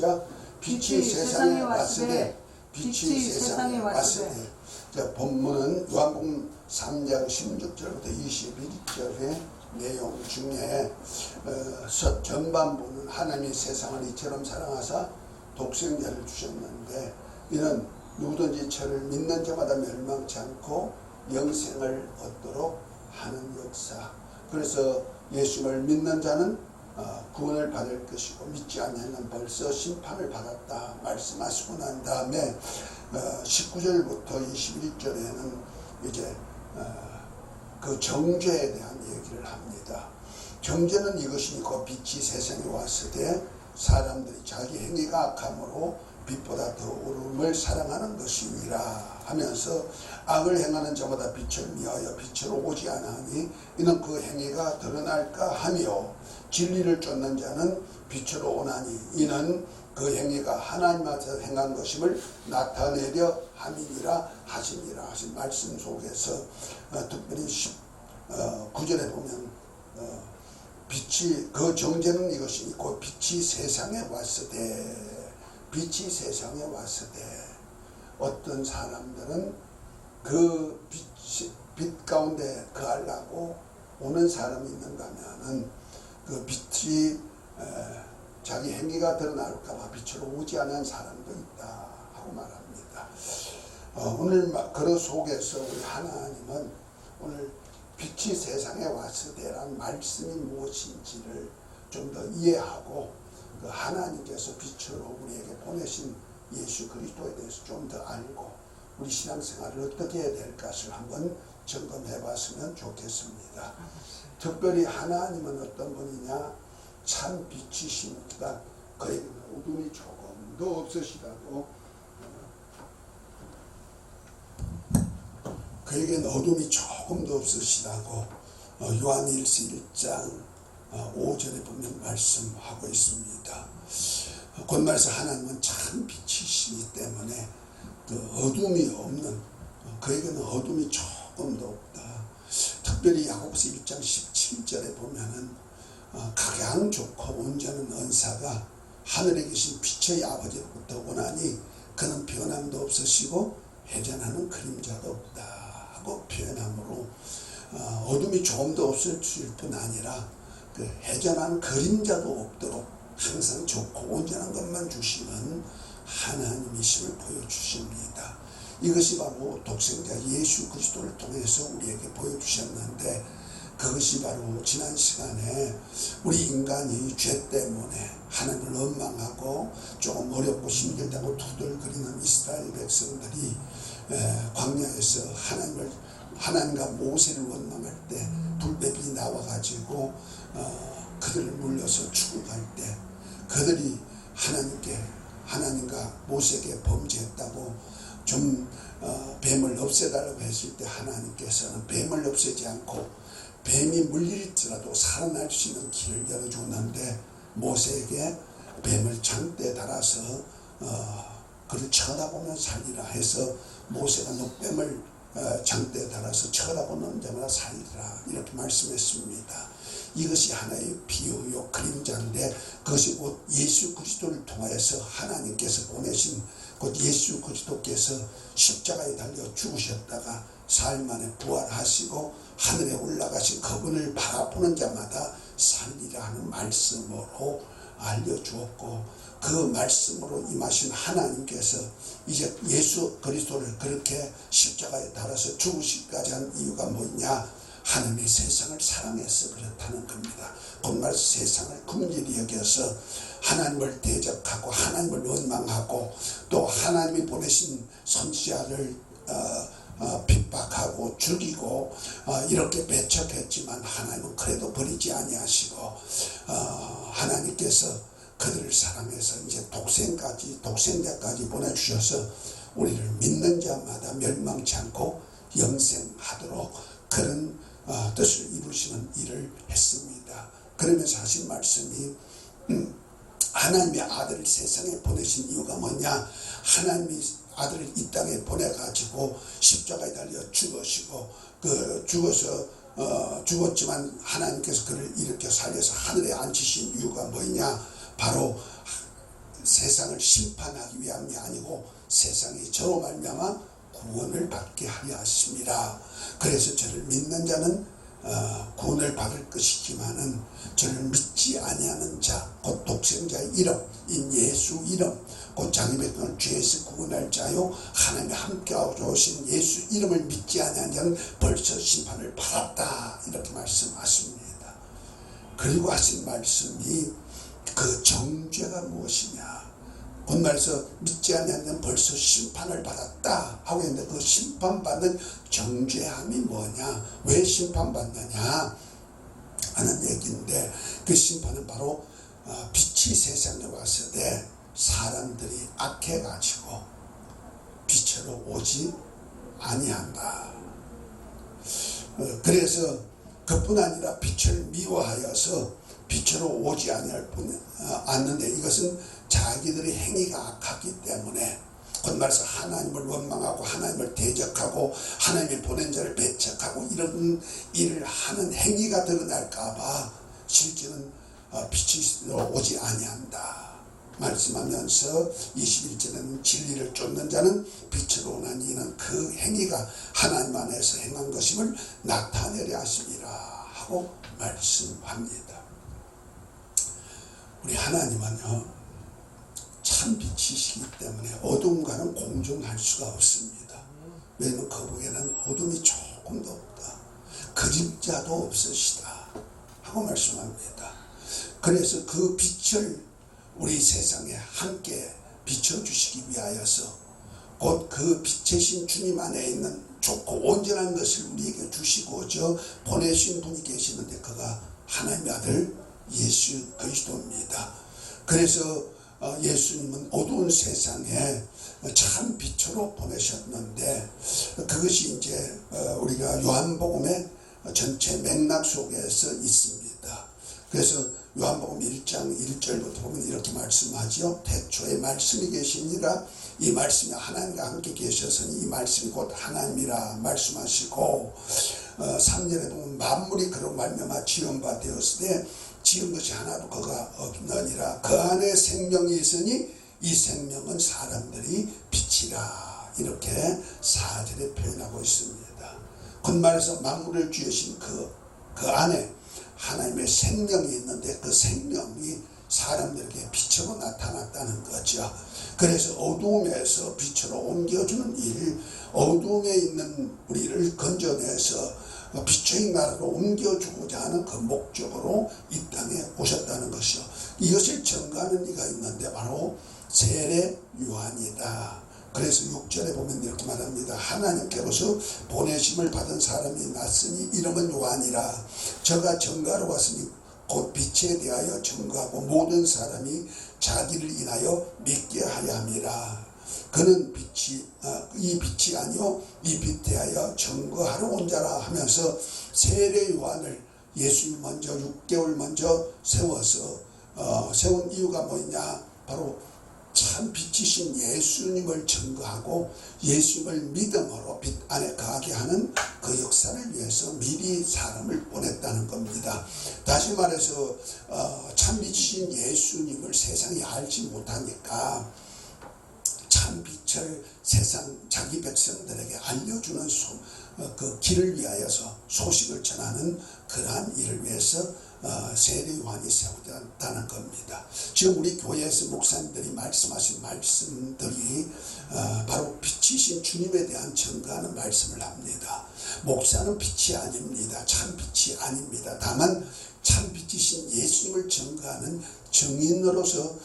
시작. 빛이 세상에 왔으되 빛이 세상에 왔으되. 자, 본문은 요한복음 3장 16절부터 21절의 내용 중에 전반부는 하나님이 세상을 이처럼 사랑하사 독생자를 주셨는데 이는 누구든지 저를 믿는 자마다 멸망치 않고 영생을 얻도록 하는 역사. 그래서 예수를 믿는 자는 구원을 받을 것이고 믿지 않는 벌써 심판을 받았다 말씀하시고 난 다음에 19절부터 21절에는 이제 그 정죄에 대한 얘기를 합니다. 정죄는 이것이니 곧 빛이 세상에 왔으되 사람들이 자기 행위가 악함으로 빛보다 더 어두움을 사랑하는 것이니라 하면서 악을 행하는 자마다 빛을 미하여 빛으로 오지 아니하니 이는 그 행위가 드러날까 하며 진리를 쫓는 자는 빛으로 오나니 이는 그 행위가 하나님 앞에서 행한 것임을 나타내려 함이니라 하시니라 하신 말씀 속에서 특별히 9절에 보면 빛이 그 정죄는 이것이니 곧 빛이 세상에 왔으되 빛이 세상에 왔으되 어떤 사람들은 그 빛 가운데 거하려고 오는 사람이 있는가 하면은 그 빛이 자기 행위가 드러날까봐 빛으로 오지 않은 사람도 있다 하고 말합니다. 오늘 그 속에서 우리 하나님은 오늘 빛이 세상에 왔으되라는 말씀이 무엇인지를 좀 더 이해하고 그 하나님께서 빛으로 우리에게 보내신 예수 그리스도에 대해서 좀 더 알고 우리 신앙생활을 어떻게 해야 될 것을 한번 점검해 봤으면 좋겠습니다. 특별히 하나님은 어떤 분이냐, 참 빛이십니다. 그에게는 어둠이 조금도 없으시다고, 그에게는 어둠이 조금도 없으시다고 요한일서 1장 5절에 보면 말씀하고 있습니다. 곧 말해서 하나님은 참 빛이시기 때문에 그 어둠이 없는, 그에게는 어둠이 조금도 없다. 특별히 야고보서 1장 17절에 보면은 각양 좋고 온전한 은사가 하늘에 계신 빛의 아버지로부터 오나니 그는 변함도 없으시고 회전하는 그림자도 없다 하고 표현함으로 어둠이 조금도 없을 뿐 아니라 그 회전하는 그림자도 없도록 항상 좋고 온전한 것만 주시는 하나님이심을 보여주십니다. 이것이 바로 독생자 예수 그리스도를 통해서 우리에게 보여주셨는데, 그것이 바로 지난 시간에 우리 인간이 죄 때문에 하나님을 원망하고 조금 어렵고 힘들다고 투덜거리는 이스라엘 백성들이 광야에서 하나님과 모세를 원망할 때 불뱀이 나와가지고 그들을 물려서 죽어갈 때 그들이 하나님과 모세에게 범죄했다고 좀 뱀을 없애달라고 했을 때 하나님께서는 뱀을 없애지 않고 뱀이 물릴지라도 살아날 수 있는 길을 열어주었는데 모세에게 뱀을 장대에 달아서 그를 쳐다보면 살리라 해서 모세가 늑뱀을 장대에 달아서 쳐다보는 자마다 살리라 이렇게 말씀했습니다. 이것이 하나의 비유요 그림자인데 그것이 곧 예수 그리스도를 통하여서 하나님께서 보내신 곧 예수 그리스도께서 십자가에 달려 죽으셨다가 사흘 만에 부활하시고 하늘에 올라가신 그분을 바라보는 자마다 살리라 하는 말씀으로 알려주었고, 그 말씀으로 임하신 하나님께서 이제 예수 그리스도를 그렇게 십자가에 달아서 죽으시기까지 한 이유가 뭐냐, 하나님의 세상을 사랑해서 그렇다는 겁니다. 곧 말해서 세상을 긍휼히 여겨서 하나님을 대적하고 하나님을 원망하고 또 하나님이 보내신 선지자를 핍박하고 죽이고 이렇게 배척했지만 하나님은 그래도 버리지 아니하시고 하나님께서 그들을 사랑해서 이제 독생자까지 보내주셔서 우리를 믿는 자마다 멸망치 않고 영생하도록 그런 뜻을 이루시는 일을 했습니다. 그러면서 하신 말씀이 하나님의 아들을 세상에 보내신 이유가 뭐냐, 하나님이 아들을 이 땅에 보내가지고 십자가에 달려 죽으시고 죽었지만 하나님께서 그를 일으켜 살려서 하늘에 앉히신 이유가 뭐냐, 바로 세상을 심판하기 위함이 아니고 세상이 저로 말미암아 구원을 받게 하려 하심이라. 그래서 저를 믿는 자는 구원을 받을 것이지만은 저를 믿지 아니하는 자, 곧 독생자의 이름인 예수 이름, 곧 자기 백성을 죄에서 구원할 자요 하나님이 함께하고 오신 예수 이름을 믿지 아니하는 자는 벌써 심판을 받았다, 이렇게 말씀하십니다. 그리고 하신 말씀이 그 정죄가 무엇이냐, 곧 말해서 믿지 않는 벌써 심판을 받았다 하고 있는데, 그 심판받는 정죄함이 뭐냐, 왜 심판받느냐 하는 얘기인데, 그 심판은 바로 빛이 세상에 왔을 때 사람들이 악해가지고 빛으로 오지 아니한다. 그래서 그뿐 아니라 빛을 미워하여서 빛으로 오지 않는데, 이것은 자기들의 행위가 악하기 때문에, 곧 말해서 하나님을 원망하고 하나님을 대적하고 하나님이 보낸 자를 배척하고 이런 일을 하는 행위가 드러날까봐 실제는 빛이 오지 아니한다 말씀하면서, 21절에는 진리를 쫓는 자는 빛으로 오나니 이는 그 행위가 하나님 안에서 행한 것임을 나타내려 하심이라 하고 말씀합니다. 우리 하나님은요 참 빛이시기 때문에 어둠과는 공존할 수가 없습니다. 왜냐하면 그분에게는 어둠이 조금도 없다, 그림자도 없으시다 하고 말씀합니다. 그래서 그 빛을 우리 세상에 함께 비춰주시기 위하여서, 곧 그 빛이신 주님 안에 있는 좋고 온전한 것을 우리에게 주시고저 보내신 분이 계시는데, 그가 하나님의 아들 예수 그리스도입니다. 그래서 예수님은 어두운 세상에 참 빛으로 보내셨는데, 그것이 이제 우리가 요한복음의 전체 맥락 속에서 있습니다. 그래서 요한복음 1장 1절부터 보면 이렇게 말씀하죠. 태초에 말씀이 계시니라, 이 말씀이 하나님과 함께 계셨으니 이 말씀이 곧 하나님이라 말씀하시고, 3절에 보면 만물이 그로 말미암아 지은 바 되었으되 지은 것이 하나도 그가 없느니라. 그 안에 생명이 있으니 이 생명은 사람들이 빛이라, 이렇게 4절에 표현하고 있습니다. 곧 말해서 만물을 지으신 그 안에 하나님의 생명이 있는데, 그 생명이 사람들에게 빛으로 나타났다는 거죠. 그래서 어두움에서 빛으로 옮겨주는 일, 어두움에 있는 우리를 건져내서 빛의 나라로 옮겨주고자 하는 그 목적으로 이 땅에 오셨다는 것이요. 이것을 증거하는 이가 있는데 바로 세례 요한이다. 그래서 6절에 보면 이렇게 말합니다. 하나님께로서 보내심을 받은 사람이 났으니 이름은 요한이라. 저가 증거하러 왔으니 곧 빛에 대하여 증거하고 모든 사람이 자기를 인하여 믿게 하려 함이라. 그는 이 빛이 아니요 이 빛에 대하여 증거하러 온 자라 하면서 세례 요한을 예수님 먼저 6개월 먼저 세워서 세운 이유가 뭐냐, 바로 참 빛이신 예수님을 증거하고 예수님을 믿음으로 빛 안에 거하게 하는 그 역사를 위해서 미리 사람을 보냈다는 겁니다. 다시 말해서 참 빛이신 예수님을 세상이 알지 못하니까 참 빛을 세상 자기 백성들에게 알려주는 그 길을 위하여서 소식을 전하는 그러한 일을 위해서 세례 요한이 세워졌다는 겁니다. 지금 우리 교회에서 목사님들이 말씀하신 말씀들이 바로 빛이신 주님에 대한 증거하는 말씀을 합니다. 목사는 빛이 아닙니다. 참 빛이 아닙니다. 다만 참 빛이신 예수님을 증거하는 증인으로서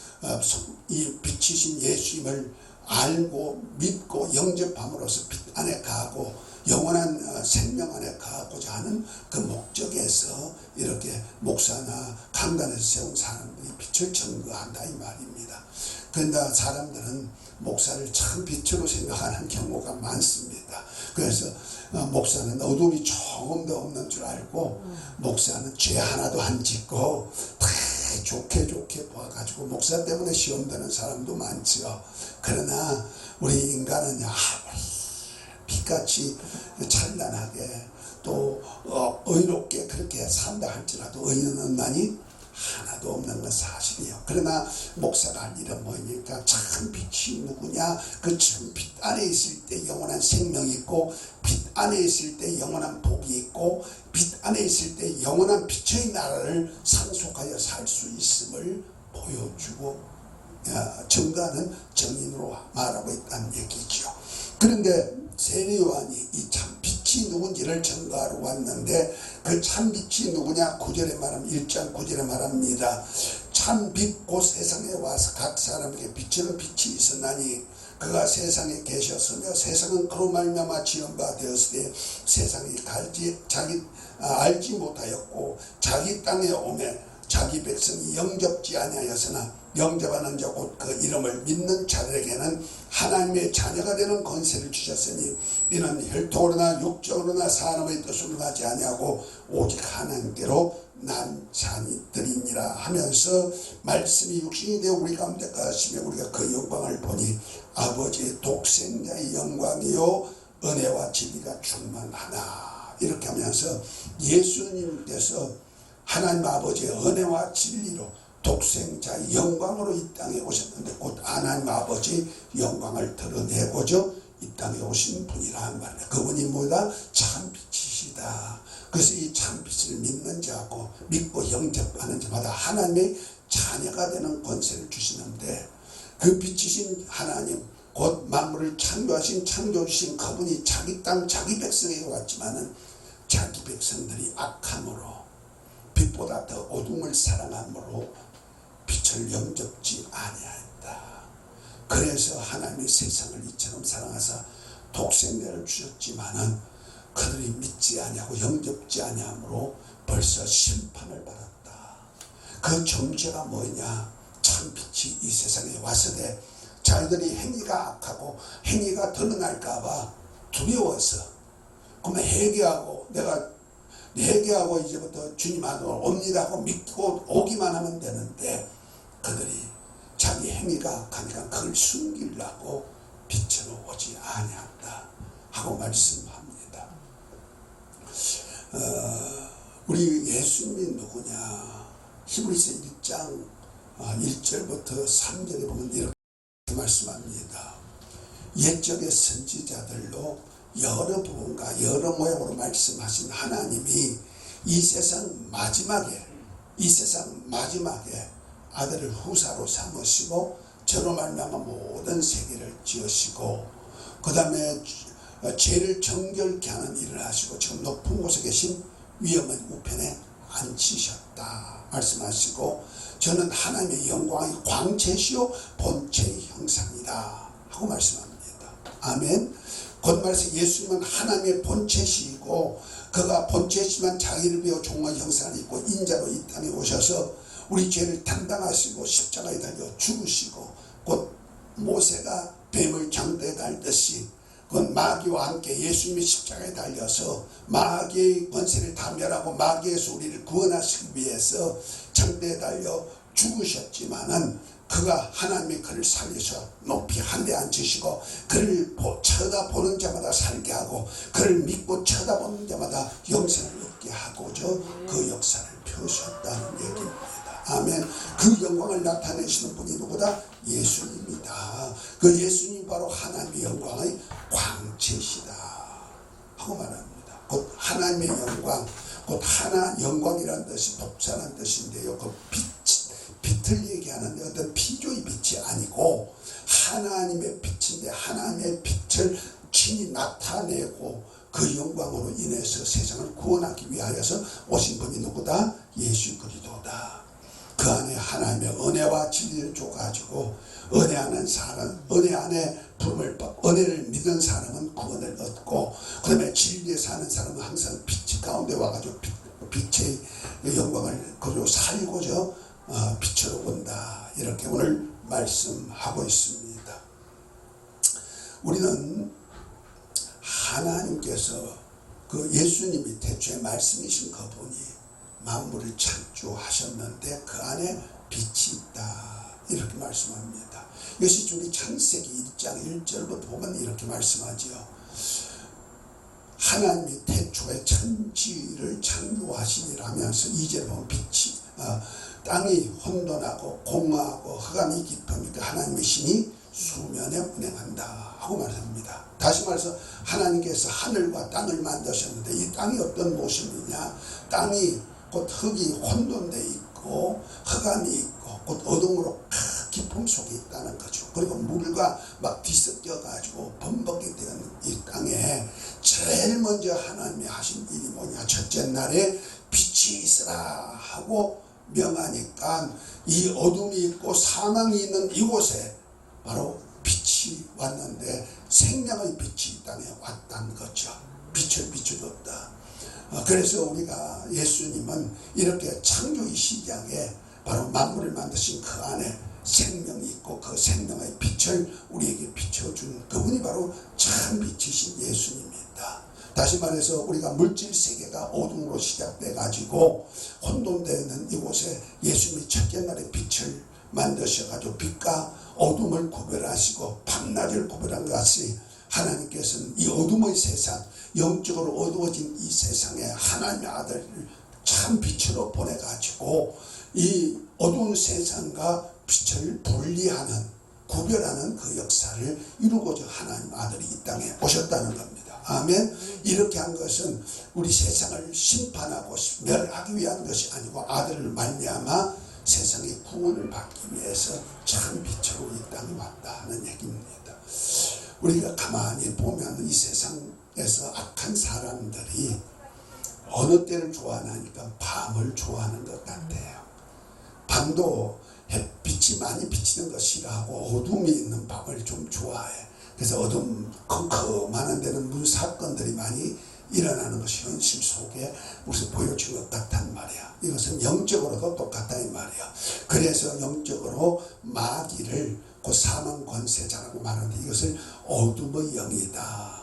이 빛이신 예수님을 알고 믿고 영접함으로써 빛 안에 가고 영원한 생명 안에 가고자 하는 그 목적에서 이렇게 목사나 강단에서 세운 사람들이 빛을 증거한다 이 말입니다. 그런데 사람들은 목사를 참 빛으로 생각하는 경우가 많습니다. 그래서 목사는 어둠이 조금도 없는 줄 알고 목사는 죄 하나도 안 짓고 다 좋게 봐가지고 목사 때문에 시험 드는 사람도 많죠. 그러나 우리 인간은 빛같이 찬란하게 또 의롭게 그렇게 산다 할지라도 의인은 많이 하나도 없는 건 사실이에요. 그러나 목사가 할 일은 뭐니까 그러니까 참 빛이 누구냐? 그 참 빛 안에 있을 때 영원한 생명이 있고, 빛 안에 있을 때 영원한 복이 있고, 빛 안에 있을 때 영원한 빛의 나라를 상속하여 살 수 있음을 보여주고 증거하는 증인으로 말하고 있다는 얘기죠. 그런데 세례 요한이 이 참 빛이 누군지를 증거하러 왔는데, 그 참 빛이 누구냐? 9절에 말하면 1장 9절에 말합니다. 참 빛 곧 세상에 와서 각 사람에게 비치는 빛이 있었나니 그가 세상에 계셨으며 세상은 그로 말미암아 지은 바 되었으되 세상이 알지 못하였고 자기 땅에 오매 자기 백성이 영접지 아니하였으나 영접하는 자 곧 그 이름을 믿는 자들에게는 하나님의 자녀가 되는 권세를 주셨으니 이는 혈통으로나 육적으로나 사람의 뜻으로 나지 아니하고 오직 하나님께로 난 자녀들이니라 하면서 말씀이 육신이 되어 우리 가운데 가시며 우리가 그 영광을 보니 아버지의 독생자의 영광이요 은혜와 진리가 충만하나, 이렇게 하면서 예수님께서 하나님 아버지의 은혜와 진리로 독생자의 영광으로 이 땅에 오셨는데, 곧 하나님 아버지의 영광을 드러내고자 이 땅에 오신 분이란 말이에요. 그분이 뭐다? 참빛이시다. 그래서 이 참빛을 믿는 자하고 믿고 영접하는 자마다 하나님의 자녀가 되는 권세를 주시는데, 그 빛이신 하나님 곧 만물을 창조하신 창조주신 그분이 자기 땅 자기 백성에게 왔지만은 자기 백성들이 악함으로 빛보다 더 어둠을 사랑함으로 빛을 영접지 아니하였다. 그래서 하나님이 세상을 이처럼 사랑하사 독생자를 주셨지만은 그들이 믿지 아니하고 영접지 아니함으로 벌써 심판을 받았다. 그 정죄가 뭐냐? 참 빛이 이 세상에 왔으되 자기들이 행위가 악하고 행위가 드러날까봐 두려워서, 그러면 회개하고 내가 회개하고 이제부터 주님 안으로 옵니다 하고 믿고 오기만 하면 되는데, 그들이 자기 행위가 악하니까 그걸 숨기려고 빛으로 오지 아니한다 하고 말씀합니다. 우리 예수님이 누구냐? 히브리서 1장 1절부터 3절에 보면 이렇게 말씀합니다. 옛적의 선지자들로 여러 부분과 여러 모양으로 말씀하신 하나님이 이 세상 마지막에 아들을 후사로 삼으시고 저로 말미암아 모든 세계를 지으시고, 그 다음에 죄를 정결케 하는 일을 하시고 지금 높은 곳에 계신 위엄의 우편에 앉히셨다 말씀하시고, 저는 하나님의 영광의 광채시요 본체의 형상이다 하고 말씀합니다. 아멘. 곧 말해서 예수님은 하나님의 본체시고 그가 본체시지만 자기를 비워 종의 형상을 입고 인자로 이 땅에 오셔서 우리 죄를 담당하시고 십자가에 달려 죽으시고, 곧 모세가 뱀을 장대에 달듯이 그 마귀와 함께 예수님이 십자가에 달려서 마귀의 권세를 다 멸하고 마귀에서 우리를 구원하시기 위해서 장대에 달려 죽으셨지만은 그가 하나님의 그를 살려서 높이 하늘에 앉히시고 그를 쳐다보는 자마다 살게 하고 그를 믿고 쳐다보는 자마다 영생을 얻게 하고자 그 역사를 펴셨다는 얘기입니다. 아멘. 그 영광을 나타내시는 분이 누구다? 예수님이다. 그 예수님 바로 하나님의 영광의 광채시다 하고 말합니다. 곧 하나님의 영광, 곧 하나 영광이라는 뜻이 독자라는 뜻인데요. 그 빛을 얘기하는데 어떤 피조의 빛이 아니고 하나님의 빛인데, 하나님의 빛을 친히 나타내고 그 영광으로 인해서 세상을 구원하기 위하여서 오신 분이 누구다? 예수 그리스도다. 그 안에 하나님의 은혜와 진리를 줘가지고 은혜 안에 부름을 받고 은혜를 믿는 사람은 구원을 얻고, 그 다음에 진리에 사는 사람은 항상 빛 가운데 와가지고 빛의 영광을 그리고 살고자 빛으로 온다, 이렇게 오늘 말씀하고 있습니다. 우리는 하나님께서 그 예수님이 태초에 말씀이신 그분이 만물을 창조하셨는데 그 안에 빛이 있다, 이렇게 말씀합니다. 이것이 우리 창세기 1장 1절부터 보면 이렇게 말씀하죠. 하나님이 태초에 천지를 창조하시니라 하면서 2절에 보면 빛이 땅이 혼돈하고 공허하고 흑암이 깊으니까 하나님의 신이 수면에 운행한다 하고 말합니다. 다시 말해서 하나님께서 하늘과 땅을 만드셨는데 이 땅이 어떤 모습이냐, 땅이 곧 흙이 혼돈되어 있고 흑암이 있고 곧 어둠으로 깊음 속에 있다는 거죠. 그리고 물과 막 뒤섞여 가지고 범벅이 된 이 땅에 제일 먼저 하나님이 하신 일이 뭐냐, 첫째 날에 빛이 있으라 하고 명하니까 이 어둠이 있고 사망이 있는 이곳에 바로 빛이 왔는데 생명의 빛이 이 땅에 왔다는 거죠. 빛을 비춰줬다. 그래서 우리가 예수님은 이렇게 창조의 시작에 바로 만물을 만드신 그 안에 생명이 있고 그 생명의 빛을 우리에게 비춰준 그분이 바로 참 빛이신 예수님입니다. 다시 말해서 우리가 물질 세계가 어둠으로 시작돼 가지고 혼돈되는 이곳에 예수님이 첫째 날에 빛을 만드셔가지고 빛과 어둠을 구별하시고 밤낮을 구별한 것이 하나님께서는 이 어둠의 세상, 영적으로 어두워진 이 세상에 하나님의 아들을 참 빛으로 보내가지고 이 어두운 세상과 빛을 분리하는, 구별하는 그 역사를 이루고자 하나님 아들이 이 땅에 오셨다는 겁니다. 아멘. 이렇게 한 것은 우리 세상을 심판하고 멸하기 위한 것이 아니고 아들을 말미암아 세상의 구원을 받기 위해서 참 빛으로 이 땅에 왔다 하는 얘기입니다. 우리가 가만히 보면 이 세상에서 악한 사람들이 어느 때를 좋아하니까 밤을 좋아하는 것 같아요. 밤도 햇빛이 많이 비치는 거 싫어하고 어둠이 있는 밤을 좀 좋아해. 그래서 어둠 컴컴하는 데는 무슨 사건들이 많이 일어나는 것이 현실 속에 우리가 보여준 것 같단 말이야. 이것은 영적으로도 똑같다 이 말이야. 그래서 영적으로 마귀를 곧 사망 권세자라고 말하는데 이것을 어둠의 영이다,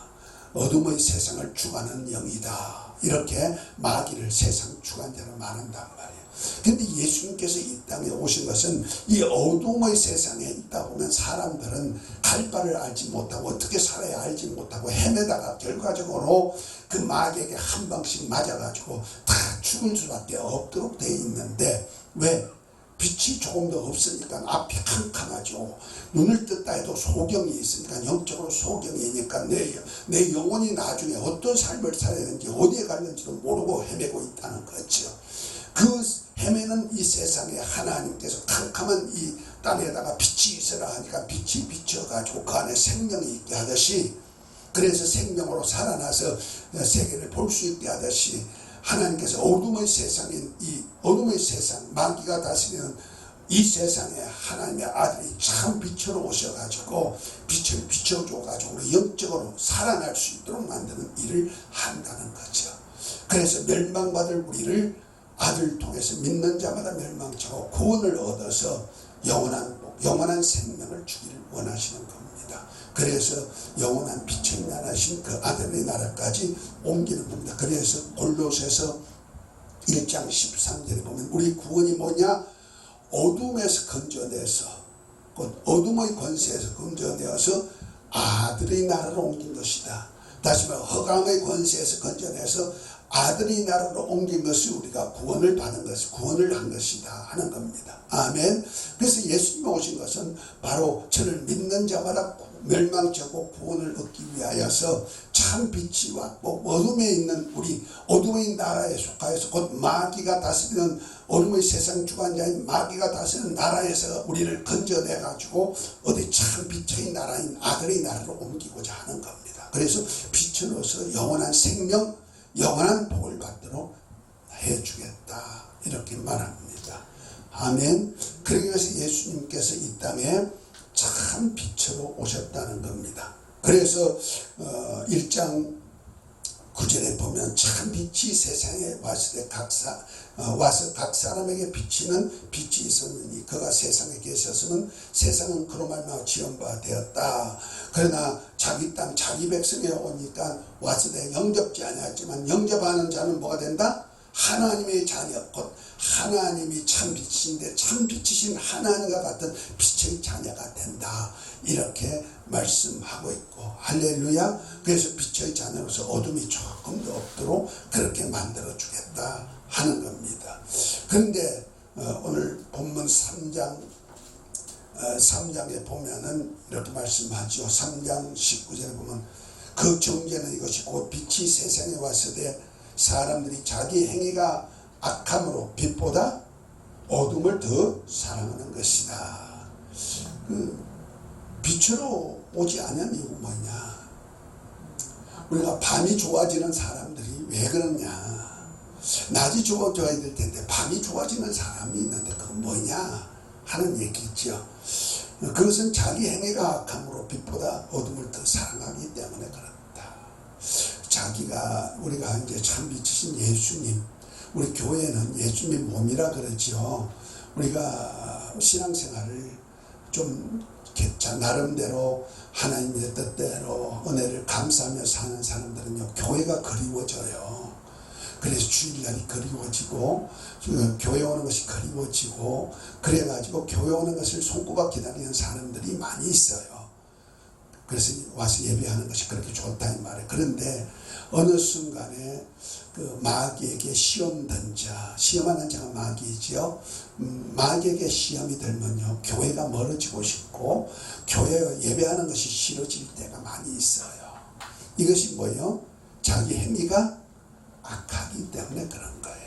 어둠의 세상을 주관하는 영이다, 이렇게 마귀를 세상 주관자로 말한단 말이야. 근데 예수님께서 이 땅에 오신 것은 이 어둠의 세상에 있다 보면 사람들은 갈 바를 알지 못하고 어떻게 살아야 알지 못하고 헤매다가 결과적으로 그 마귀에게 한 방씩 맞아가지고 다 죽을 수밖에 없도록 되어 있는데, 왜? 빛이 조금 더 없으니까 앞이 캄캄하죠. 눈을 떴다 해도 소경이 있으니까, 영적으로 소경이니까 내 영혼이 나중에 어떤 삶을 살아야 되는지 어디에 갔는지도 모르고 헤매고 있다는 거죠. 그 헤매는 이 세상에 하나님께서 캄캄한 이 땅에다가 빛이 있으라 하니까 빛이 비춰가지고 그 안에 생명이 있게 하듯이, 그래서 생명으로 살아나서 세계를 볼 수 있게 하듯이 하나님께서 어둠의 세상인 이 어둠의 세상, 마귀가 다스리는 이 세상에 하나님의 아들이 참 빛으로 오셔가지고 빛을 비춰줘가지고 우리 영적으로 살아날 수 있도록 만드는 일을 한다는 거죠. 그래서 멸망받을 우리를 아들을 통해서 믿는 자마다 멸망치고 구원을 얻어서 영원한 생명을 주기를 원하시는 겁니다. 그래서 영원한 빛의 나라신 그 아들의 나라까지 옮기는 겁니다. 그래서 골로새서 1장 13절에 보면 우리 구원이 뭐냐? 어둠에서 건져내서, 곧 어둠의 권세에서 건져내어서 아들의 나라로 옮긴 것이다. 다시 말해 흑암의 권세에서 건져내서 아들의 나라로 옮긴 것이 우리가 구원을 받은 것이, 구원을 한 것이다 하는 겁니다. 아멘. 그래서 예수님이 오신 것은 바로 저를 믿는 자마다 멸망치 않고 구원을 얻기 위하여서 참 빛이 왔고 어둠에 있는 우리 어둠의 나라에 속하여서 곧 마귀가 다스리는 어둠의 세상 주관자인 마귀가 다스리는 나라에서 우리를 건져내 가지고 어디 참 빛의 나라인 아들의 나라로 옮기고자 하는 겁니다. 그래서 빛으로서 영원한 생명, 영원한 복을 받도록 해주겠다 이렇게 말합니다. 아멘. 그러기 위해서 예수님께서 이 땅에 참 빛으로 오셨다는 겁니다. 그래서 1장 9절에 보면 참 빛이 세상에 와서 각 사람에게 비치는 빛이 있었느니 그가 세상에 계셨으면 세상은 그로 말미암아 지은 바 되었다. 그러나 자기 땅 자기 백성에 오니까 와서 내 영접지 아니하지만 영접하는 자는 뭐가 된다? 하나님의 자녀, 곧 하나님이 참 빛이신데 참 빛이신 하나님과 같은 빛의 자녀가 된다. 이렇게 말씀하고 있고, 할렐루야. 그래서 빛의 자녀로서 어둠이 조금 더 없도록 그렇게 만들어 주겠다 하는 겁니다. 그런데 오늘 본문 3장에 보면은 이렇게 말씀하죠. 3장 19절에 보면 그 정죄는 이것이 곧 빛이 세상에 왔으되 사람들이 자기 행위가 악함으로 빛보다 어둠을 더 사랑하는 것이다. 빛으로 오지 않은 이유가 뭐냐? 우리가 밤이 좋아지는 사람들이 왜 그러냐? 낮이 좋아져야 될 텐데 밤이 좋아지는 사람이 있는데 그건 뭐냐 하는 얘기죠. 그것은 자기 행위가 악함으로 빛보다 어둠을 더 사랑하기 때문에 그렇다. 자기가 우리가 이제 참 미치신 예수님, 우리 교회는 예수님 몸이라 그러죠. 우리가 신앙생활을 좀 나름대로 하나님의 뜻대로 은혜를 감사하며 사는 사람들은요, 교회가 그리워져요. 그래서 주일날이 그리워지고 교회 오는 것이 그리워지고 그래가지고 교회 오는 것을 손꼽아 기다리는 사람들이 많이 있어요. 그래서 와서 예배하는 것이 그렇게 좋다 이 말이에요. 그런데 어느 순간에 그 마귀에게 시험하는 자가 마귀이지요. 마귀에게 시험이 들면요, 교회가 멀어지고 싶고 교회 예배하는 것이 싫어질 때가 많이 있어요. 이것이 뭐예요? 자기 행위가 악하기 때문에 그런 거예요.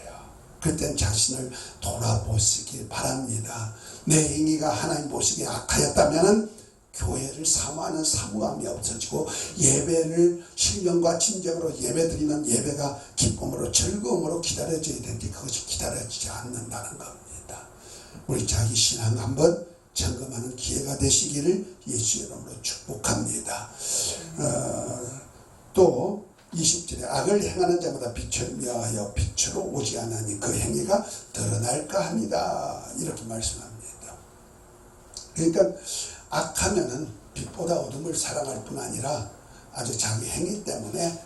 그럴 자신을 돌아보시기 바랍니다. 내 행위가 하나님 보시기에 악하였다면 교회를 사모하는 사모함이 없어지고 예배를 신령과 진정으로 예배드리는 예배가 기쁨으로 즐거움으로 기다려져야 되는데 그것이 기다려지지 않는다는 겁니다. 우리 자기 신앙 한번 점검하는 기회가 되시기를 예수 이름으로 축복합니다. 또 20절에 악을 행하는 자마다 빛을 미워하여 빛으로 오지 않으니 그 행위가 드러날까 합니다. 이렇게 말씀합니다. 그러니까 악하면은 빛보다 어둠을 사랑할 뿐 아니라 아주 자기 행위 때문에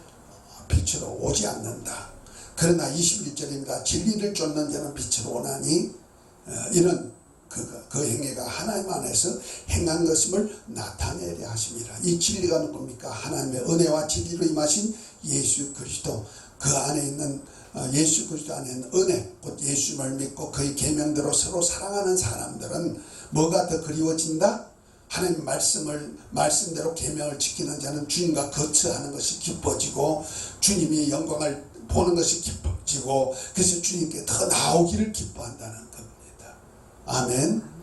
빛으로 오지 않는다. 그러나 21절입니다. 진리를 쫓는 자는 빛으로 오나니 이는 그 행위가 하나님 안에서 행한 것임을 나타내려 하심이라. 이 진리가 누굽니까? 하나님의 은혜와 진리로 임하신 예수 그리스도, 그 안에 있는 예수 그리스도 안에 있는 은혜, 곧 예수를 믿고 그의 계명대로 서로 사랑하는 사람들은 뭐가 더 그리워진다? 하나님 말씀대로 계명을 지키는 자는 주님과 거처하는 것이 기뻐지고 주님의 영광을 보는 것이 기뻐지고 그래서 주님께 더 나오기를 기뻐한다는 겁니다. 아멘.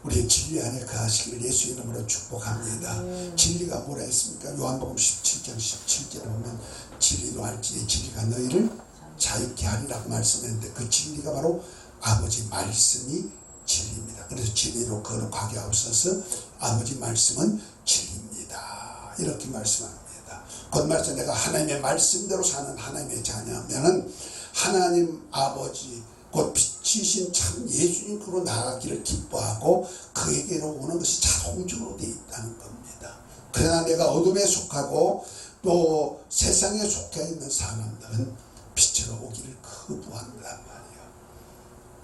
우리 진리 안에 거하시기를 예수 이름으로 축복합니다. 진리가 뭐라 했습니까? 요한복음 17장 17절에 보면 진리로 알지니 진리가 너희를 자유케 하리라고 말씀했는데 그 진리가 바로 아버지 말씀이 진리입니다. 그래서 진리로 거룩하게 하옵소서. 아버지 말씀은 진리입니다. 이렇게 말씀합니다. 곧 말씀 내가 하나님의 말씀대로 사는 하나님의 자녀면은 하나님 아버지 곧 빛이신 참 예수님으로 나아가기를 기뻐하고 그에게로 오는 것이 자동적으로 되어 있다는 겁니다. 그러나 내가 어둠에 속하고 또 세상에 속해 있는 사람들은 빛으로 오기를 거부한단 말이에요.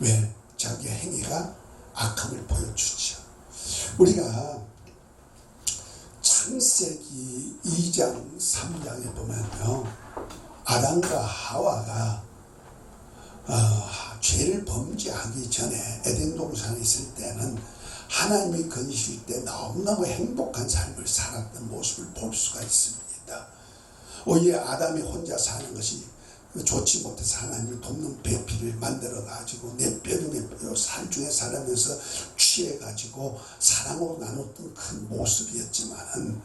왜? 자기 행위가 악함을 보여주죠. 우리가 창세기 2장 3장에 보면요, 아담과 하와가 죄를 범죄하기 전에 에덴 동산에 있을 때는 하나님이 건지실 때 너무너무 행복한 삶을 살았던 모습을 볼 수가 있습니다. 오히려 아담이 혼자 사는 것이 좋지 못해서 하나님이 돕는 배필을 만들어 가지고 내 뼈 중에 뼈, 살 중에 살면서 취해 가지고 사랑으로 나눴던 큰 모습이었지만은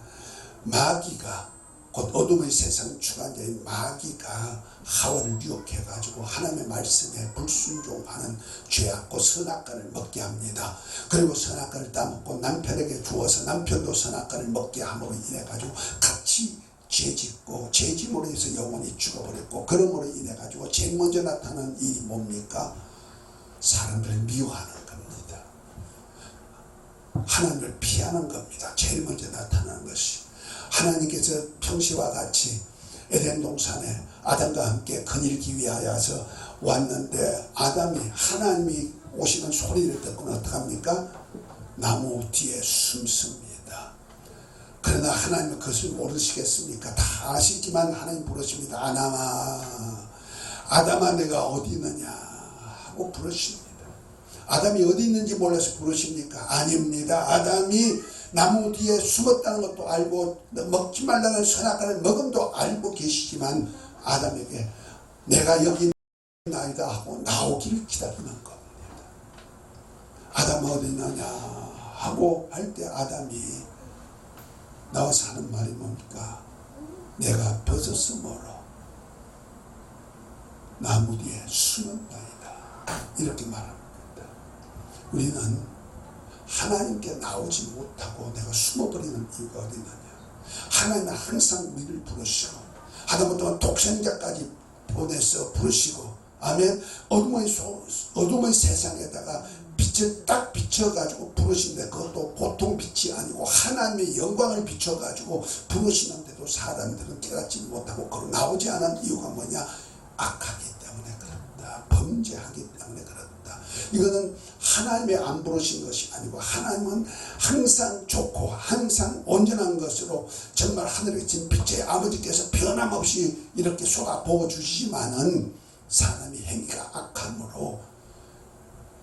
마귀가 곧 어둠의 세상 주관자인 마귀가 하와를 유혹해 가지고 하나님의 말씀에 불순종하는 죄악고 선악과를 먹게 합니다. 그리고 선악과를 따먹고 남편에게 주어서 남편도 선악과를 먹게 함으로 인해 가지고 같이 죄짓고 죄짐으로 해서 영혼이 죽어버렸고, 그러므로 인해 가지고 제일 먼저 나타나는 일이 뭡니까? 사람들을 미워하는 겁니다. 하나님을 피하는 겁니다. 제일 먼저 나타나는 것이. 하나님께서 평시와 같이 에덴 동산에 아담과 함께 거닐기 위하여서 왔는데 아담이 하나님이 오시는 소리를 듣고는 어떡합니까? 나무 뒤에 숨습니다. 그러나 하나님은 그것을 모르시겠습니까? 다 아시지만 하나님 부르십니다. 아담아 내가 어디 있느냐 하고 부르십니다. 아담이 어디 있는지 몰라서 부르십니까? 아닙니다. 아담이 나무 뒤에 숨었다는 것도 알고 먹지 말라는 선악과를 먹음도 알고 계시지만 아담에게 내가 여기 있나이다 하고 나오기를 기다리는 겁니다. 아담 어디 있느냐 하고 할 때 아담이 나와서 하는 말이 뭡니까? 내가 벗었으므로 나무 뒤에 숨었나이다. 이렇게 말합니다. 우리는 하나님께 나오지 못하고 내가 숨어버리는 이유가 어디 있느냐. 하나님은 항상 우리를 부르시고 하다못해 독생자까지 보내서 부르시고 아멘. 어둠의 세상에다가 빛을 딱 비춰가지고 부르시는데 그것도 보통 빛이 아니고 하나님의 영광을 비춰가지고 부르시는데도 사람들은 깨닫지 못하고 그로 나오지 않은 이유가 뭐냐? 악하기 때문에 그렇다. 범죄하기 때문에 그렇다. 이거는 하나님의 안 부르신 것이 아니고 하나님은 항상 좋고 항상 온전한 것으로 정말 하늘에 계신 빛의 아버지께서 변함없이 이렇게 쏟아 부어주시지만은 사람이 행위가 악함으로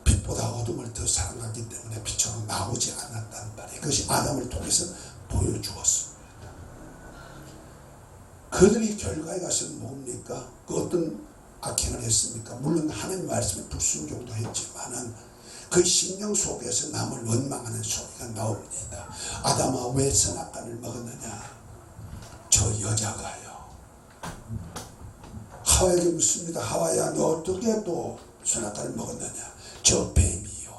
빛보다 어둠을 더 사랑하기 때문에 빛으로 나오지 않았다는 말이에요. 그것이 아담을 통해서 보여주었습니다. 그들이 결과에 가서는 뭡니까? 그 어떤 악행을 했습니까? 물론 하나님 말씀에 불순종도 했지만은 그 심령 속에서 남을 원망하는 소리가 나옵니다. 아담아 왜 선악과를 먹었느냐? 저 여자가요. 하와에게 묻습니다. 하와야 너 어떻게 또 선악과를 먹었느냐? 저 뱀이요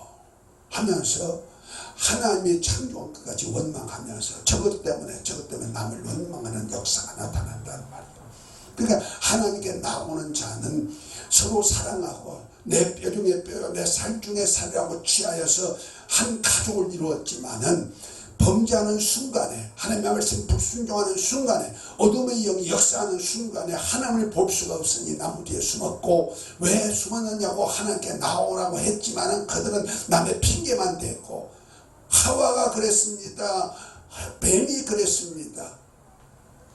하면서 하나님의 창조한 것까지 원망하면서 저것 때문에 남을 원망하는 역사가 나타난다는 말이에요. 그러니까 하나님께 나오는 자는 서로 사랑하고 내 뼈 중에 뼈, 내 살 중에 살이라고 취하여서 한 가족을 이루었지만은 범죄하는 순간에 하나님의 말씀 불순종하는 순간에 어둠의 영이 역사하는 순간에 하나님을 볼 수가 없으니 나무 뒤에 숨었고 왜 숨었느냐고 하나님께 나오라고 했지만은 그들은 남의 핑계만 댔고 하와가 그랬습니다. 뱀이 그랬습니다.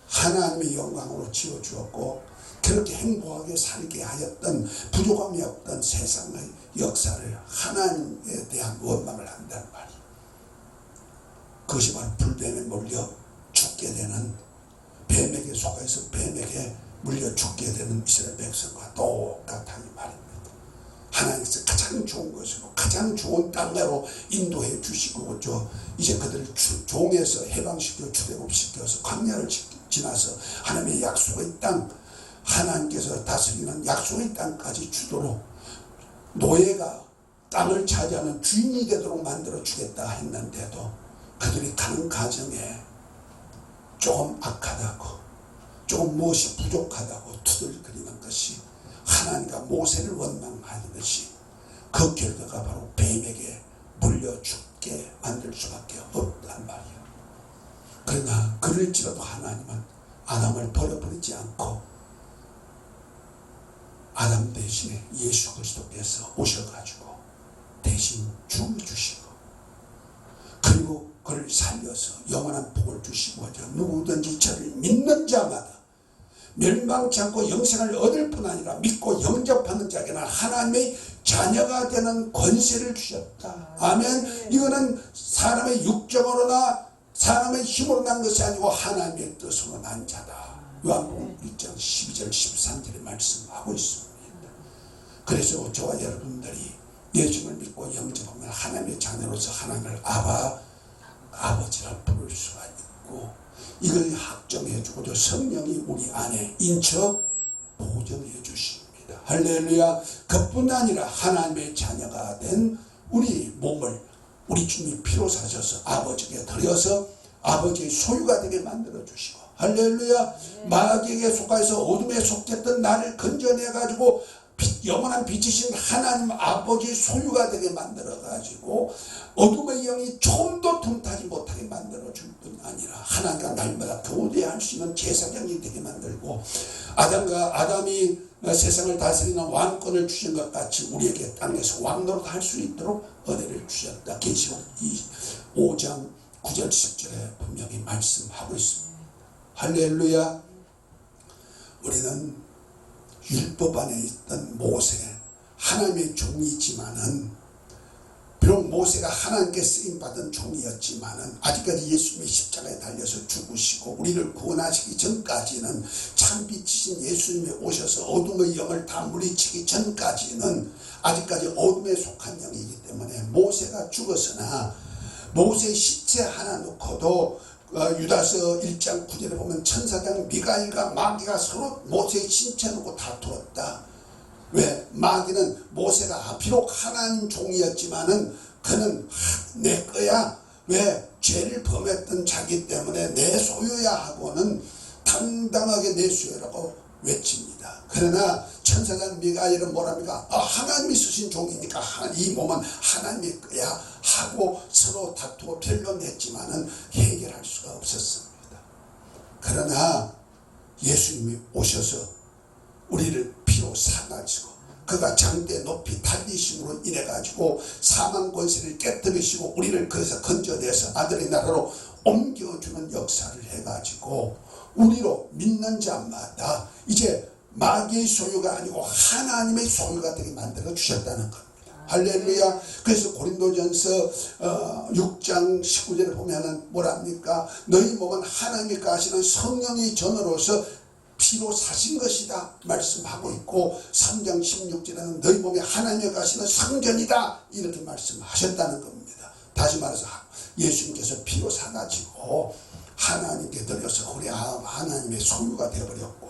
하나님의 영광으로 지어주었고 그렇게 행복하게 살게 하였던 부족함이 없던 세상의 역사를 하나님에 대한 원망을 한다는 말이에요. 그것이 바로 불뱀에 물려 죽게 되는 뱀에게 속아서 뱀에게 물려 죽게 되는 이스라엘 백성과 똑같다는 말입니다. 하나님께서 가장 좋은 것으로 가장 좋은 땅으로 인도해 주시고 이제 그들을 종에서 해방시켜 출애굽시켜서 광야를 지나서 하나님의 약속의 땅 하나님께서 다스리는 약속의 땅까지 주도록 노예가 땅을 차지하는 주인이 되도록 만들어 주겠다 했는데도 그들이 가는 과정에 조금 악하다고 조금 무엇이 부족하다고 투덜거리는 것이 하나님과 모세를 원망하듯이 그 결과가 바로 뱀에게 물려 죽게 만들 수밖에 없단 말이에요. 그러나 그럴지라도 하나님은 아담을 버려버리지 않고 아담 대신에 예수 그리스도께서 오셔가지고 대신 죽여주시고 그리고 그를 살려서 영원한 복을 주시고 누구든지 저를 믿는 자마다 멸망치 않고 영생을 얻을 뿐 아니라 믿고 영접하는 자에게는 하나님의 자녀가 되는 권세를 주셨다. 아멘. 이거는 사람의 육정으로나 사람의 힘으로 난 것이 아니고 하나님의 뜻으로 난 자다. 요한복음 1장 12절 13절에 말씀하고 있습니다. 그래서 저와 여러분들이 예수를 믿고 영접하면 하나님의 자녀로서 하나님을 아버지라 부를 수가 있고 이걸 확정해 주고 성령이 우리 안에 인쳐 보존해 주십니다. 할렐루야. 그뿐 아니라 하나님의 자녀가 된 우리 몸을 우리 주님이 피로 사셔서 아버지께 드려서 아버지의 소유가 되게 만들어 주시고 할렐루야. 마귀에게 속아서 어둠에 속했던 나를 건져내 가지고 영원한 빛이신 하나님 아버지의 소유가 되게 만들어 가지고 어둠의 영이 좀도 틈타지 못하게 만들어 줄 뿐 아니라 하나님과 날마다 교대할 수 있는 제사장이 되게 만들고 아담이 세상을 다스리는 왕권을 주신 것 같이 우리에게 땅에서 왕노릇 할 수 있도록 은혜를 주셨다. 계시록 5장 9절 10절에 분명히 말씀하고 있습니다. 할렐루야. 우리는 율법 안에 있던 모세 하나님의 종이지만은 비록 모세가 하나님께 쓰임받은 종이었지만은 아직까지 예수님이 십자가에 달려서 죽으시고 우리를 구원하시기 전까지는 참빛이신 예수님이 오셔서 어둠의 영을 다 물리치기 전까지는 아직까지 어둠에 속한 영이기 때문에 모세가 죽었으나 모세의 시체 하나 놓고도 유다서 1장 9절에 보면 천사장 미가엘과 마귀가 서로 모세의 신체 놓고 다투었다. 왜? 마귀는 모세가 비록 하나님 종이었지만은 그는 내 거야. 왜? 죄를 범했던 자기 때문에 내 소유야 하고는 당당하게 내 소유라고 외칩니다. 그러나 천사장 미가엘은 뭐랍니까? 하나님이 쓰신 종이니까 이 몸은 하나님의 거야 하고 서로 다투고 변론했지만은 해결할 수가 없었습니다. 그러나 예수님이 오셔서 우리를 피로 사가지고 그가 장대 높이 달리심으로 인해 가지고 사망 권세를 깨뜨리시고 우리를 거기서 건져내서 아들의 나라로 옮겨주는 역사를 해가지고 우리로 믿는 자마다 이제 마귀의 소유가 아니고 하나님의 소유가 되게 만들어 주셨다는 겁니다. 할렐루야. 그래서 고린도전서 6장 19절에 보면은 뭐랍니까? 너희 몸은 하나님이 가시는 성령의 전으로서 피로 사신 것이다 말씀하고 있고 3장 16절에는 너희 몸이 하나님이 가시는 성전이다 이렇게 말씀하셨다는 겁니다. 다시 말해서 예수님께서 피로 사가지고 하나님께 드려서 우리 하나님의 소유가 되어버렸고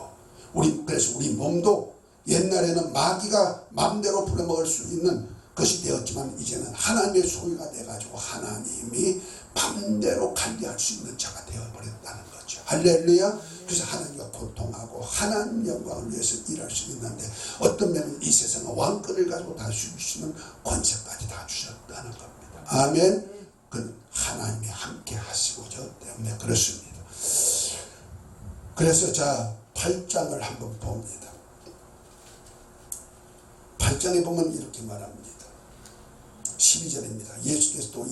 그래서 우리 몸도 옛날에는 마귀가 마음대로 부려먹을 수 있는 것이 되었지만 이제는 하나님의 소유가 돼가지고 하나님이 마음대로 관리할 수 있는 자가 되어버렸다는 거죠. 할렐루야. 그래서 하나님과 고통하고 하나님 영광을 위해서 일할 수 있는데 어떤 면은 이 세상은 왕권을 가지고 다 주시는 권세까지 다 주셨다는 겁니다. 아멘. 그건 하나님이 함께 하시고 저 때문에 그렇습니다. 그래서 자 8장을 한번 봅니다. 8장에 보면 이렇게 말합니다. 12절입니다. 예수께서 또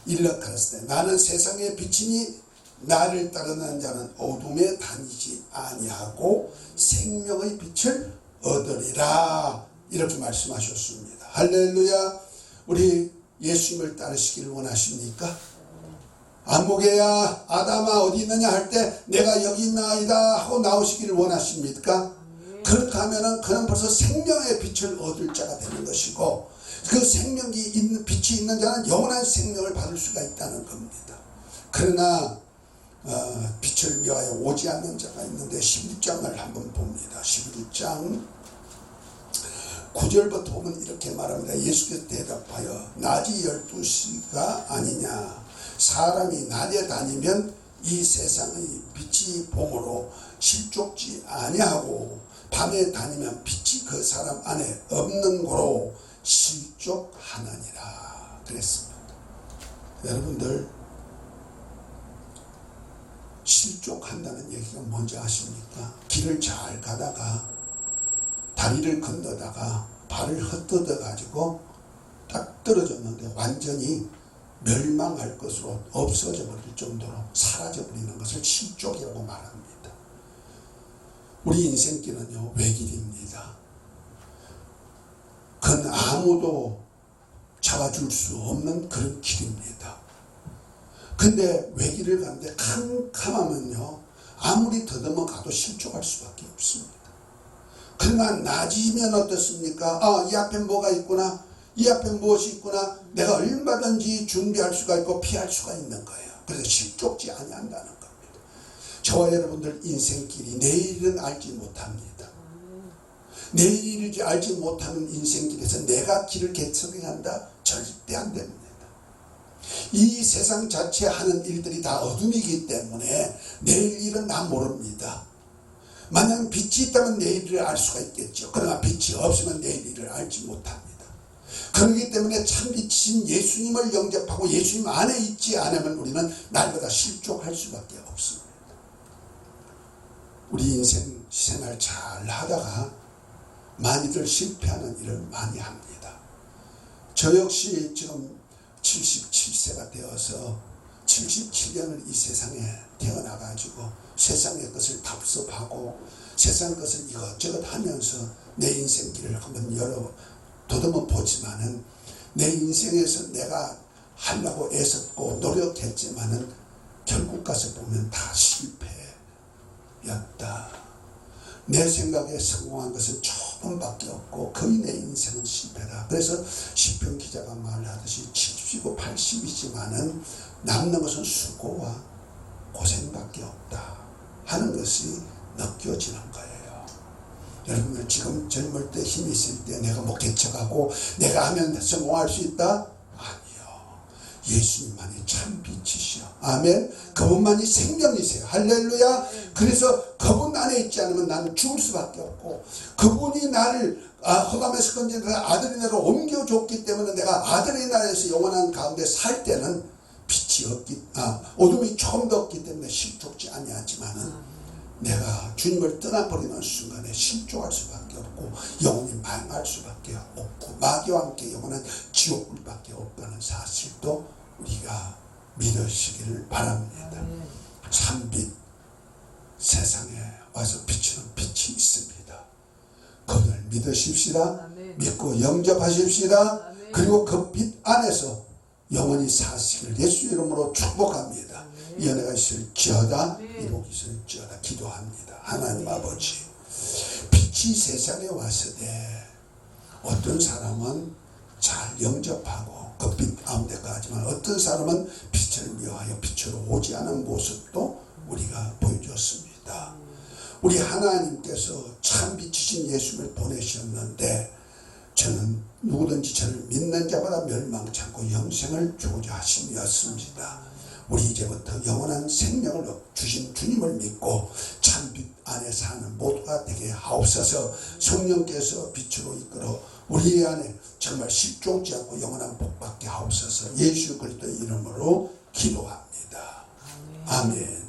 이르러 가라사대 나는 세상의 빛이니 나를 따르는 자는 어둠에 다니지 아니하고 생명의 빛을 얻으리라 이렇게 말씀하셨습니다. 할렐루야. 우리 예수님을 따르시기를 원하십니까? 안목에야 아담아 어디 있느냐 할 때 내가 여기 있나이다 하고 나오시기를 원하십니까? 그렇게 하면은 그는 벌써 생명의 빛을 얻을 자가 되는 것이고 그 생명이 있는 빛이 있는 자는 영원한 생명을 받을 수가 있다는 겁니다. 그러나 빛을 위하여 오지 않는 자가 있는데 11장을 한번 봅니다. 11장 9절부터 보면 이렇게 말합니다. 예수께서 대답하여 낮이 12시가 아니냐 사람이 낮에 다니면 이 세상의 빛이 봄으로 실족지 아니하고 밤에 다니면 빛이 그 사람 안에 없는 고로 실족하느니라 그랬습니다. 여러분들 실족한다는 얘기가 뭔지 아십니까? 길을 잘 가다가 다리를 건너다가 발을 헛디뎌 가지고 딱 떨어졌는데 완전히 멸망할 것으로 없어져 버릴 정도로 사라져 버리는 것을 실족이라고 말합니다. 우리 인생길은요 외길입니다. 그건 아무도 잡아줄 수 없는 그런 길입니다. 근데 외길을 가는데 캄캄하면요 아무리 더듬어 가도 실족할 수밖에 없습니다. 그러나 낮이면 어떻습니까? 이 앞에 뭐가 있구나, 이 앞에 무엇이 있구나, 내가 얼마든지 준비할 수가 있고 피할 수가 있는 거예요. 그래서 실족지 아니한다는 겁니다. 저와 여러분들 인생길이 내일은 알지 못합니다. 내일을 알지 못하는 인생길에서 내가 길을 개척한다? 절대 안 됩니다. 이 세상 자체 하는 일들이 다 어둠이기 때문에 내일 일은 나 모릅니다. 만약 빛이 있다면 내일을 알 수가 있겠죠. 그러나 빛이 없으면 내일 일을 알지 못합니다. 그렇기 때문에 참빛이신 예수님을 영접하고 예수님 안에 있지 않으면 우리는 날마다 실족할 수밖에 없습니다. 우리 인생 생활 잘 하다가 많이들 실패하는 일을 많이 합니다. 저 역시 지금 77세가 되어서 77년을 이 세상에 태어나가지고 세상의 것을 답습하고 세상 것을 이것저것 하면서 내 인생길을 한번 더듬어 보지만은 내 인생에서 내가 하려고 애썼고 노력했지만은 결국 가서 보면 다 실패였다. 내 생각에 성공한 것은 조금밖에 없고 거의 내 인생은 실패다. 그래서 시편 기자가 말하듯이 70이고 80이지만은 남는 것은 수고와 고생밖에 없다 하는 것이 느껴지는 거예요. 여러분들 지금 젊을 때 힘이 있을 때 내가 뭐 개척하고 내가 하면 성공할 수 있다? 아니요. 예수님만이 참 빛이시여. 아멘. 그분만이 생명이세요. 할렐루야. 그래서 그분 안에 있지 않으면 나는 죽을 수밖에 없고, 그분이 나를 흑암에서 건져서 아들의 나라로 옮겨줬기 때문에 내가 아들의 나라에서 영원한 가운데 살 때는 빛이 어둠이 조금 더 없기 때문에 실족지 아니하지만은 내가 주님을 떠나버리는 순간에 실족할 수밖에 없고 영혼이 망할 수밖에 없고 마귀와 함께 영원한 지옥불밖에 없다는 사실도 우리가 믿으시기를 바랍니다. 참빛, 세상에 와서 비추는 빛이 있습니다. 그분을 믿으십시다. 믿고 영접하십시다. 그리고 그 빛 안에서 영원히 사시기를 예수 이름으로 축복합니다. 이 은혜가 있을지어다, 이 복이 있을지어다 기도합니다. 하나님 아버지, 빛이 세상에 왔으되 어떤 사람은 잘 영접하고 그 빛 가운데 가지만 어떤 사람은 빛을 미워하여 빛으로 오지 않은 모습도 우리가 보여줬습니다. 우리 하나님께서 참 빛이신 예수를 보내셨는데 저는 누구든지 저를 믿는 자마다 멸망치 않고 영생을 주고자 하심이었습니다. 우리 이제부터 영원한 생명을 주신 주님을 믿고 참빛 안에 사는 모두가 되게 하옵소서. 성령께서 빛으로 이끌어 우리 안에 정말 실족지 않고 영원한 복 받게 하옵소서. 예수 그리스도의 이름으로 기도합니다. 아멘.